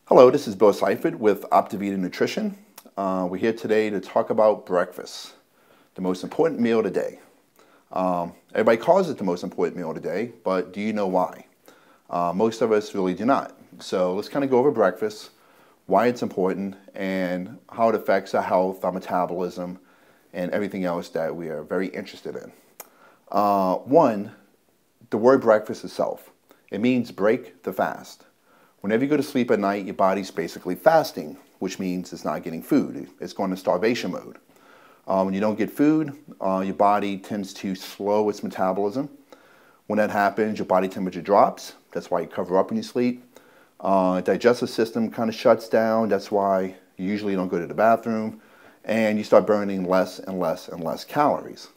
Hello, this is Bill Seifert with Optivita Nutrition. We're here today to talk about breakfast, the most important meal of the day. Everybody calls it the most important meal of the day, but do you know why? Most of us really do not. So let's kind of go over breakfast, why it's important, and how it affects our health, our metabolism, and everything else that we are very interested in. One, the word breakfast itself. It means break the fast. Whenever you go to sleep at night, your body's basically fasting, which means it's not getting food. It's going into starvation mode. When you don't get food, your body tends to slow its metabolism. When that happens, your body temperature drops. That's why you cover up when you sleep. Digestive system kind of shuts down. That's why you usually don't go to the bathroom. And you start burning less and less and less calories.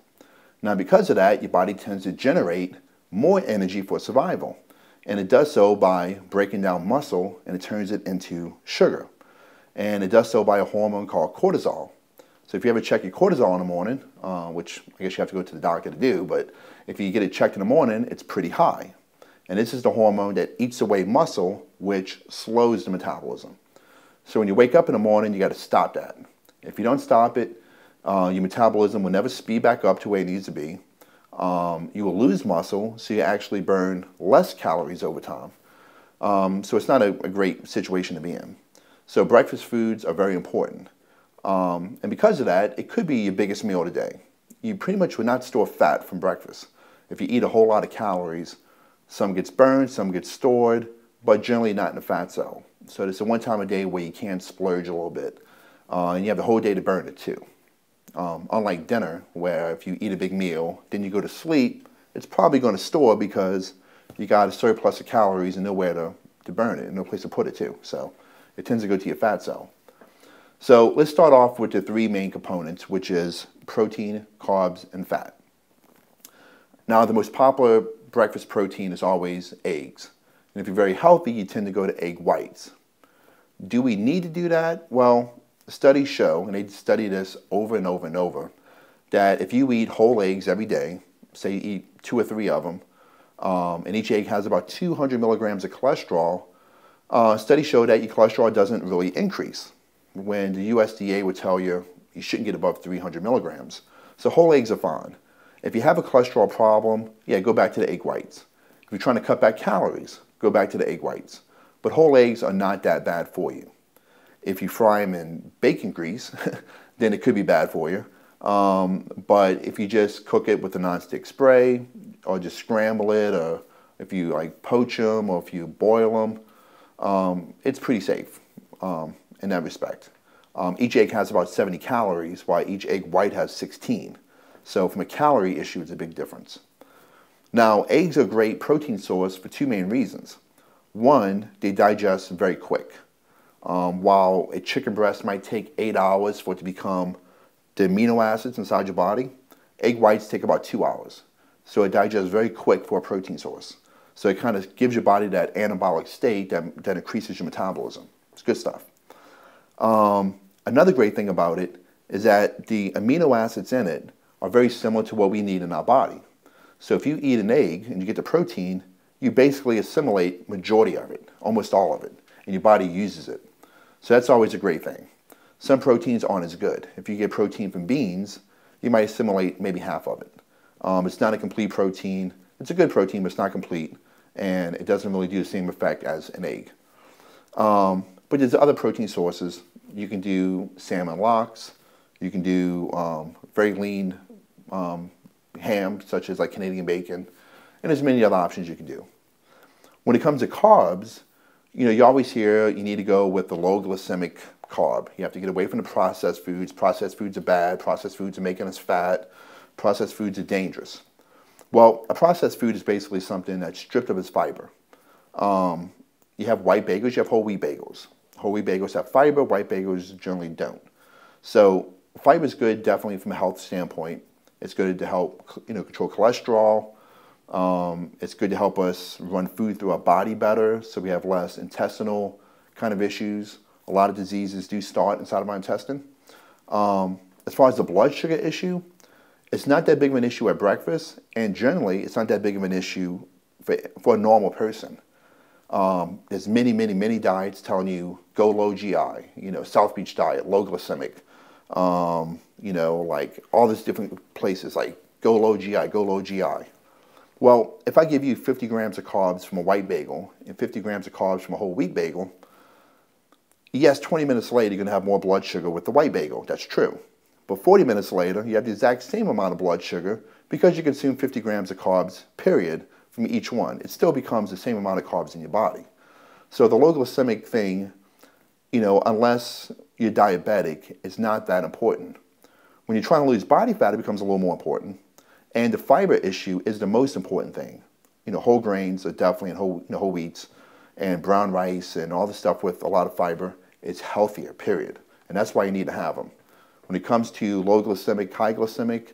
Now, because of that, your body tends to generate more energy for survival. And it does so by breaking down muscle, and it turns it into sugar. And it does so by a hormone called cortisol. So if you ever check your cortisol in the morning, which I guess you have to go to the doctor to do, but if you get it checked in the morning, it's pretty high. And this is the hormone that eats away muscle, which slows the metabolism. So when you wake up in the morning, you got to stop that. If you don't stop it, your metabolism will never speed back up to where it needs to be. You will lose muscle, so you actually burn less calories over time. So it's not a great situation to be in. So breakfast foods are very important. And because of that, it could be your biggest meal of the day. You pretty much would not store fat from breakfast. If you eat a whole lot of calories, some gets burned, some gets stored, but generally not in the fat cell. So it's a one time a day where you can splurge a little bit. And you have the whole day to burn it too. Unlike dinner, where if you eat a big meal, then you go to sleep, it's probably going to store because you got a surplus of calories and nowhere to burn it, and no place to put it to. So it tends to go to your fat cell. So let's start off with the three main components, which is protein, carbs, and fat. Now, the most popular breakfast protein is always eggs. And if you're very healthy, you tend to go to egg whites. Do we need to do that? Well, studies show, and they study this over and over and over, that if you eat whole eggs every day, say you eat 2 or 3 of them, and each egg has about 200 milligrams of cholesterol, studies show that your cholesterol doesn't really increase, when the USDA would tell you you shouldn't get above 300 milligrams. So whole eggs are fine. If you have a cholesterol problem, yeah, go back to the egg whites. If you're trying to cut back calories, go back to the egg whites. But whole eggs are not that bad for you. If you fry them in bacon grease, then it could be bad for you. But if you just cook it with a nonstick spray, or just scramble it, or if you like poach them, or if you boil them, it's pretty safe in that respect. Each egg has about 70 calories, while each egg white has 16. So from a calorie issue, it's a big difference. Now, eggs are a great protein source for 2 main reasons. One, they digest very quick. While a chicken breast might take 8 hours for it to become the amino acids inside your body, egg whites take about 2 hours. So it digests very quick for a protein source. So it kind of gives your body that anabolic state that increases your metabolism. It's good stuff. Another great thing about it is that the amino acids in it are very similar to what we need in our body. So if you eat an egg and you get the protein, you basically assimilate majority of it, almost all of it, and your body uses it. So that's always a great thing. Some proteins aren't as good. If you get protein from beans, you might assimilate maybe half of it. It's not a complete protein. It's a good protein, but it's not complete, and it doesn't really do the same effect as an egg. But there's other protein sources. You can do salmon lox. You can do very lean ham, such as like Canadian bacon, and there's many other options you can do. When it comes to carbs, you always hear you need to go with the low glycemic carb. You have to get away from the processed foods. Processed foods are bad. Processed foods are making us fat. Processed foods are dangerous. Well, a processed food is basically something that's stripped of its fiber. You have white bagels, you have whole wheat bagels. Whole wheat bagels have fiber, white bagels generally don't. So fiber is good definitely from a health standpoint. It's good to help control cholesterol. It's good to help us run food through our body better so we have less intestinal kind of issues. A lot of diseases do start inside of our intestine. As far as the blood sugar issue, it's not that big of an issue at breakfast, and generally it's not that big of an issue for a normal person. There's many diets telling you go low GI, you know, South Beach diet, low glycemic, you know, like all these different places like go low GI, go low GI. Well, if I give you 50 grams of carbs from a white bagel and 50 grams of carbs from a whole wheat bagel, yes, 20 minutes later you're going to have more blood sugar with the white bagel. That's true. But 40 minutes later, you have the exact same amount of blood sugar because you consume 50 grams of carbs, period, from each one. It still becomes the same amount of carbs in your body. So the low glycemic thing, you know, unless you're diabetic, is not that important. When you're trying to lose body fat, it becomes a little more important. And the fiber issue is the most important thing. You know, whole grains are definitely, and whole wheats and brown rice and all the stuff with a lot of fiber is healthier, period. And that's why you need to have them. When it comes to low glycemic, high glycemic,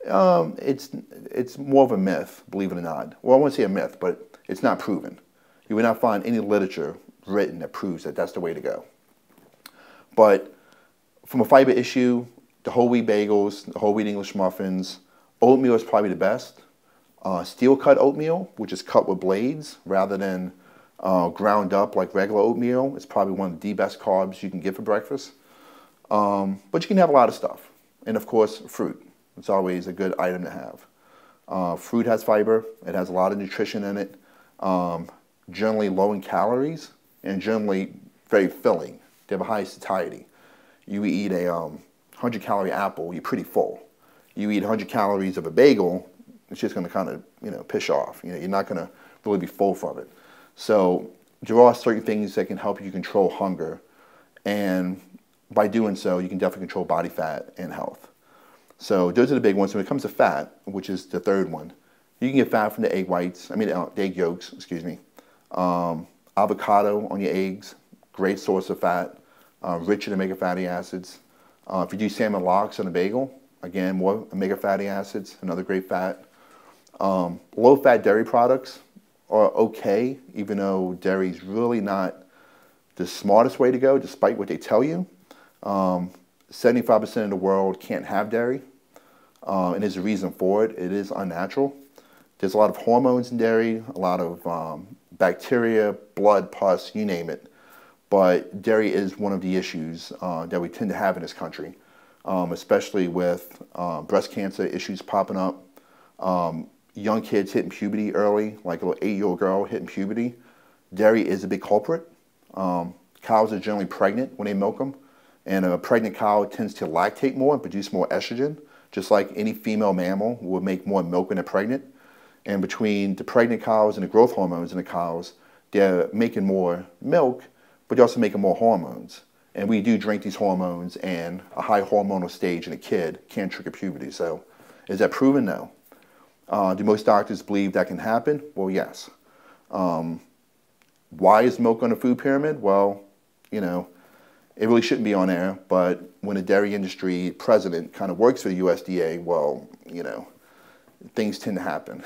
it's more of a myth, believe it or not. Well, I won't say a myth, but it's not proven. You will not find any literature written that proves that that's the way to go. But from a fiber issue, the whole wheat bagels, the whole wheat English muffins, oatmeal is probably the best. Steel cut oatmeal, which is cut with blades rather than ground up like regular oatmeal, is probably one of the best carbs you can get for breakfast. But you can have a lot of stuff. And of course, fruit. It's always a good item to have. Fruit has fiber. It has a lot of nutrition in it. Generally low in calories and generally very filling. They have a high satiety. You eat a 100-calorie apple, you're pretty full. You eat 100 calories of a bagel, it's just going to kind of, you know, piss off. You know, you're not going to really be full from it. So there are certain things that can help you control hunger, and by doing so, you can definitely control body fat and health. So those are the big ones. When it comes to fat, which is the third one, you can get fat from the egg whites. The egg yolks. Excuse me. Avocado on your eggs, great source of fat, rich in omega fatty acids. If you do salmon lox on a bagel, again, more omega fatty acids, another great fat. Low-fat dairy products are okay, even though dairy is really not the smartest way to go, despite what they tell you. 75% of the world can't have dairy, and there's a reason for it. It is unnatural. There's a lot of hormones in dairy, a lot of bacteria, blood, pus, you name it. But dairy is one of the issues that we tend to have in this country, especially with breast cancer issues popping up, young kids hitting puberty early, like a little 8-year-old girl hitting puberty. Dairy is a big culprit. Cows are generally pregnant when they milk them, and a pregnant cow tends to lactate more and produce more estrogen, just like any female mammal will make more milk when they're pregnant. And between the pregnant cows and the growth hormones in the cows, they're making more milk, but they're also making more hormones. And we do drink these hormones, and a high hormonal stage in a kid can trigger puberty. So is that proven? No. Do most doctors believe that can happen? Well, yes. Why is milk on the food pyramid? Well, you know, it really shouldn't be on there, but when a dairy industry president kind of works for the USDA, well, you know, things tend to happen.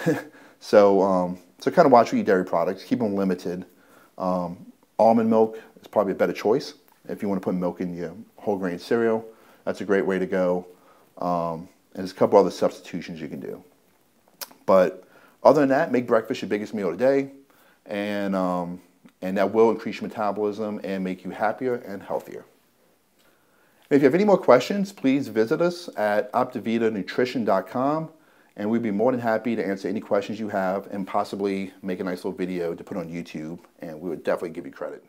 So kind of watch for your dairy products. Keep them limited. Almond milk is probably a better choice if you want to put milk in your whole grain cereal. That's a great way to go. And there's a couple other substitutions you can do. But other than that, make breakfast your biggest meal of the day, and that will increase your metabolism and make you happier and healthier. If you have any more questions, please visit us at optivitanutrition.com, and we'd be more than happy to answer any questions you have and possibly make a nice little video to put on YouTube, and we would definitely give you credit.